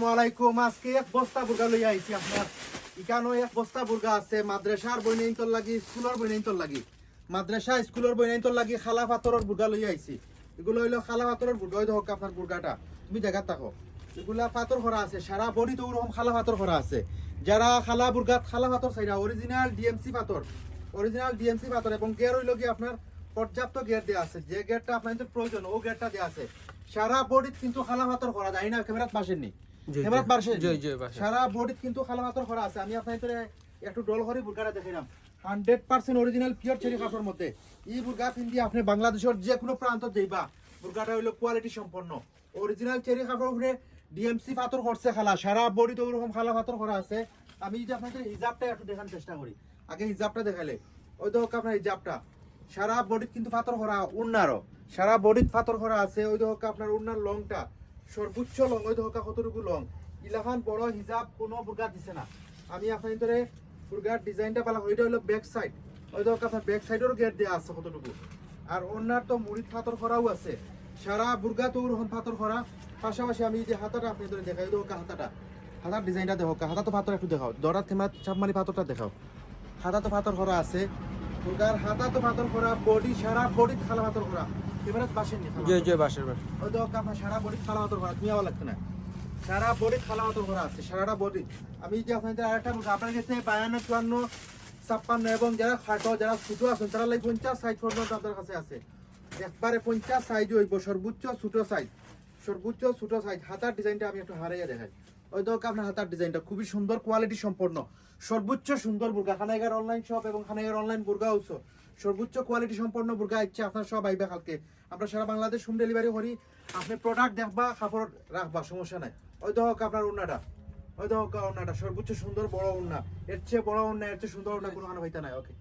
আসসালামু আলাইকুম। আজকে এক বস্তা বুর্গা লই আইছি আপনার ইকানো এক বস্তা বুর্গা আছে মাদ্রাসার বইনাইন্তর লাগি স্কুলের বইনাইন্তর লাগি মাদ্রাসা স্কুলের বইনাইন্তর লাগি খালা পাথরের বুর্গা লই আইছি। এগুলো হইলো খালা পাথরের বুর্গা। হইতে হোক আপনার বুর্গাটা তুমি দেখা থাকো, এগুলা পাথর করা আছে সারা বডি তো ওরকম খালা পাথর করা আছে। যারা খালা বুর্গাত খালা পাথর চাইরা অরিজিনাল ডিএমসি পাথর, অরিজিনাল ডিএমসি পাথর এবং গের হইলো কি আপনার পর্যাপ্ত গেট দেওয়া আছে। যে গেটটা আপনাদের প্রয়োজন ও গেটটা দেওয়া আছে। সারা বডিত কিন্তু খালা পাথর করা যায় না, ক্যামেরাত বাসেননি, ক্যামেরাত বাসে সারা বডিত কিন্তু খালা পাথর করা আছে। আমি আপনাদের একটু ডল করে বুর্গাটা দেখাইলাম 100% অরিজিনাল পিওর চেরি কাপড়ের মধ্যে। এই বুর্গা পিন্দি আপনি বাংলাদেশের যে কোনো প্রান্ত যাইবা, বুর্গাটা হইলো কোয়ালিটি সম্পন্ন অরিজিনাল চেরি কাপড় উপরে ডিএমসি পাথর করছে খালা। সারা বডিতে ওরকম খালা পাথর করা আছে। আমি যদি আপনাদের হিজাবটা একটু দেখানোর চেষ্টা করি, আগে হিজাবটা দেখালে ওই তো হোক আপনার হিজাবটা সারা বডিত কিন্তু পাথর করা, উন্নারও সারা বডিত পাথর করা আছে। ওই তো হোক আপনার উন্নার লংটা সর্বোচ্চ লং, ওই তো হোক কতটুকু লং। ইলাখান বড় হিজাব কোনো বুর্গা দিছে না। আমি আপনাদের বুর্গার ডিজাইনটা পালা ওইটা হলো ব্যাক সাইড, ওই তো হোক আপনার ব্যাক সাইডেরও গেট দেওয়া আছে কতটুকু। আর অন্যার তো মুড়িদ পাথর করাও আছে। সারা বুর্গা তো ওরকম পাথর করা। পাশাপাশি আমি যে হাতাটা আপনাদের দেখাই, ওই তো হোক হাতাটা, হাতার ডিজাইনটা দেখো, হাতা তো পাথর একটু দেখাও, দরার থেমা চাপমারি পাথরটা দেখাও। হাতা তো পাথর করা আছে, বুর্গার হাতা তো পাথর করা, বডি সারা বডি খালা পাথর করা। এবারে বাসের নি ওই তো আপনার সারা বডি খালা পাথর করা, তুমি আবার লাগতো না। সারা বডি খালা পাথর করা আছে, সারাটা বডি। আমি যে আপনাদের আরেকটা বুর্গা আপনার কাছে 52, 54, 56 এবং যারা খাটো যারা ছোটো আছেন তারা লাগে 50 সাইজ পর্যন্ত আপনার কাছে আছে। একবারে 50 সাইজ হইব, সর্বোচ্চ ছোট সাইজ, সর্বোচ্চ ছোট সাইজ। হাতার ডিজাইনটা আমি একটু হারাইয়া দেখাই। ওই তো আপনার হাতার ডিজাইনটা খুবই সুন্দর, কোয়ালিটি সম্পন্ন, সর্বোচ্চ সুন্দর বুর্গা। খানাইগার অনলাইন শপ এবং খানাইগার অনলাইন বুর্গা হাউস সর্বোচ্চ কোয়ালিটি সম্পন্ন বুর্গা ইচ্ছে আপনার সব আইবা কালকে। আমরা সারা বাংলাদেশ হোম ডেলিভারি করি। আপনি প্রোডাক্ট দেখবা, কাপড় রাখবা, সমস্যা নাই। ওই তো হোক আপনার উন্নাটা, ওই তো হোক উন্নাটা সর্বোচ্চ সুন্দর বড় উন্না। এর চেয়ে বড় উন্না, এর চেয়ে সুন্দর উন্না কোনো হইতা নাই। ওকে।